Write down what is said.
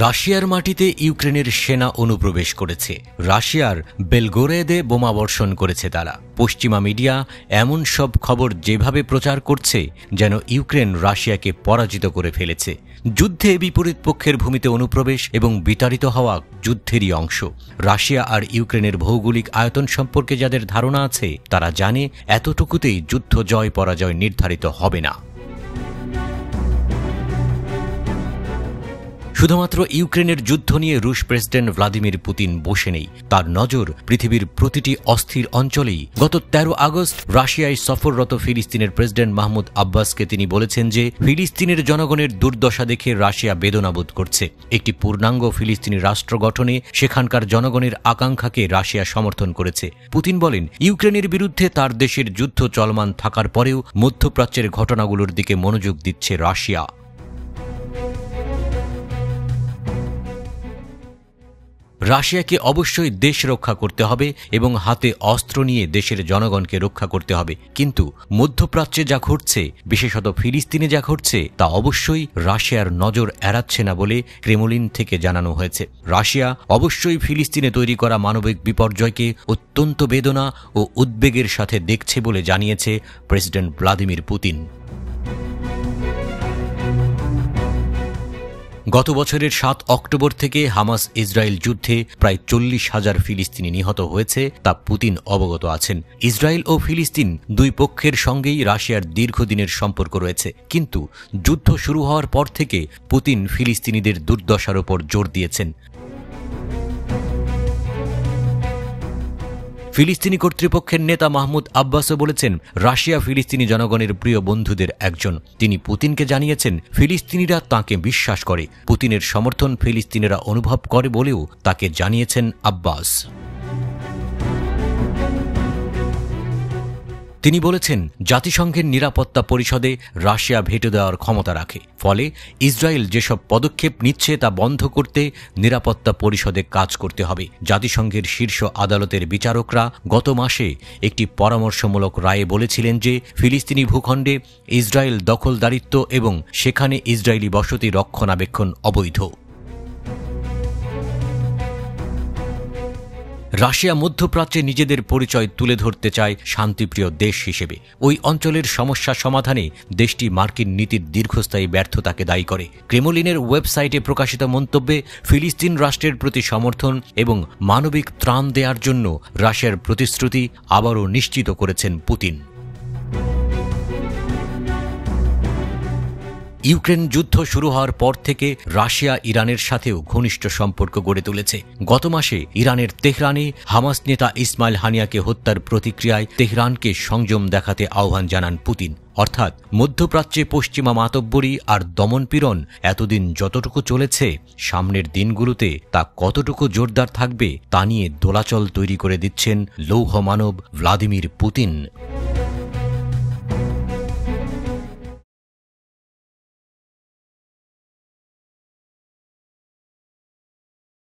রাশিয়ার মাটিতে ইউক্রেনের সেনা অনুপ্রবেশ করেছে। রাশিয়ার বেলগোরেদে বোমাবর্ষণ করেছে তারা। পশ্চিমা মিডিয়া এমন সব খবর যেভাবে প্রচার করছে যেন ইউক্রেন রাশিয়াকে পরাজিত করে ফেলেছে। যুদ্ধে বিপরীত পক্ষের ভূমিতে অনুপ্রবেশ এবং বিতাড়িত হওয়া যুদ্ধেরই অংশ। রাশিয়া আর ইউক্রেনের ভৌগোলিক আয়তন সম্পর্কে যাদের ধারণা আছে তারা জানে এতটুকুতেই যুদ্ধ জয় পরাজয় নির্ধারিত হবে না। শুধুমাত্র ইউক্রেনের যুদ্ধ নিয়ে রুশ প্রেসিডেন্ট ভ্লাদিমির পুতিন বসে নেই। তার নজর পৃথিবীর প্রতিটি অস্থির অঞ্চলেই। গত 13 আগস্ট রাশিয়ায় সফররত ফিলিস্তিনের প্রেসিডেন্ট মাহমুদ আব্বাসকে তিনি বলেছেন যে ফিলিস্তিনের জনগণের দুর্দশা দেখে রাশিয়া বেদনাবোধ করছে। একটি পূর্ণাঙ্গ ফিলিস্তিনি রাষ্ট্র গঠনে সেখানকার জনগণের আকাঙ্ক্ষাকে রাশিয়া সমর্থন করেছে। পুতিন বলেন, ইউক্রেনের বিরুদ্ধে তার দেশের যুদ্ধ চলমান থাকার পরেও মধ্যপ্রাচ্যের ঘটনাগুলোর দিকে মনোযোগ দিচ্ছে রাশিয়া। রাশিয়াকে অবশ্যই দেশ রক্ষা করতে হবে এবং হাতে অস্ত্র নিয়ে দেশের জনগণকে রক্ষা করতে হবে, কিন্তু মধ্যপ্রাচ্যে যা ঘটছে, বিশেষত ফিলিস্তিনে যা ঘটছে, তা অবশ্যই রাশিয়ার নজর এড়াচ্ছে না বলে ক্রেমলিন থেকে জানানো হয়েছে। রাশিয়া অবশ্যই ফিলিস্তিনে তৈরি করা মানবিক বিপর্যয়কে অত্যন্ত বেদনা ও উদ্বেগের সাথে দেখছে বলে জানিয়েছে প্রেসিডেন্ট ভ্লাদিমির পুতিন। গত বছরের 7 অক্টোবর থেকে হামাস ইসরায়েল যুদ্ধে প্রায় 40,000 ফিলিস্তিনি নিহত হয়েছে, তা পুতিন অবগত আছেন। ইসরায়েল ও ফিলিস্তিন দুই পক্ষের সঙ্গেই রাশিয়ার দীর্ঘদিনের সম্পর্ক রয়েছে, কিন্তু যুদ্ধ শুরু হওয়ার পর থেকে পুতিন ফিলিস্তিনিদের দুর্দশার ওপর জোর দিয়েছেন। ফিলিস্তিনি কর্তৃপক্ষের নেতা মাহমুদ আব্বাসও বলেছেন, রাশিয়া ফিলিস্তিনি জনগণের প্রিয় বন্ধুদের একজন। তিনি পুতিনকে জানিয়েছেন ফিলিস্তিনিরা তাঁকে বিশ্বাস করে। পুতিনের সমর্থন ফিলিস্তিনিরা অনুভব করে বলেও তাকে জানিয়েছেন আব্বাস। তিনি বলেছেন, জাতিসংঘের নিরাপত্তা পরিষদে রাশিয়া ভেটো দেওয়ার ক্ষমতা রাখে, ফলে ইসরায়েল যেসব পদক্ষেপ নিচ্ছে তা বন্ধ করতে নিরাপত্তা পরিষদে কাজ করতে হবে। জাতিসংঘের শীর্ষ আদালতের বিচারকরা গত মাসে একটি পরামর্শমূলক রায়ে বলেছিলেন যে ফিলিস্তিনি ভূখণ্ডে ইসরায়েল দখলদারিত্ব এবং সেখানে ইসরায়েলি বসতি রক্ষণাবেক্ষণ অবৈধ। রাশিয়া মধ্যপ্রাচ্যে নিজেদের পরিচয় তুলে ধরতে চায় শান্তিপ্রিয় দেশ হিসেবে। ওই অঞ্চলের সমস্যা সমাধানে দেশটি মার্কিন নীতির দীর্ঘস্থায়ী ব্যর্থতাকে দায়ী করে। ক্রেমলিনের ওয়েবসাইটে প্রকাশিত মন্তব্যে ফিলিস্তিন রাষ্ট্রের প্রতি সমর্থন এবং মানবিক ত্রাণ দেওয়ার জন্য রাশিয়ার প্রতিশ্রুতি আবারও নিশ্চিত করেছেন পুতিন। ইউক্রেন যুদ্ধ শুরু হওয়ার পর থেকে রাশিয়া ইরানের সাথেও ঘনিষ্ঠ সম্পর্ক গড়ে তুলেছে। গত মাসে ইরানের তেহরানে হামাস নেতা ইসমাইল হানিয়াকে হত্যার প্রতিক্রিয়ায় তেহরানকে সংযম দেখাতে আহ্বান জানান পুতিন। অর্থাৎ মধ্যপ্রাচ্যে পশ্চিমা মাতব্বরি আর দমনপীড়ন এতদিন যতটুকু চলেছে, সামনের দিনগুলোতে তা কতটুকু জোরদার থাকবে তা নিয়ে দোলাচল তৈরি করে দিচ্ছেন লৌহ মানব ভ্লাদিমির পুতিন।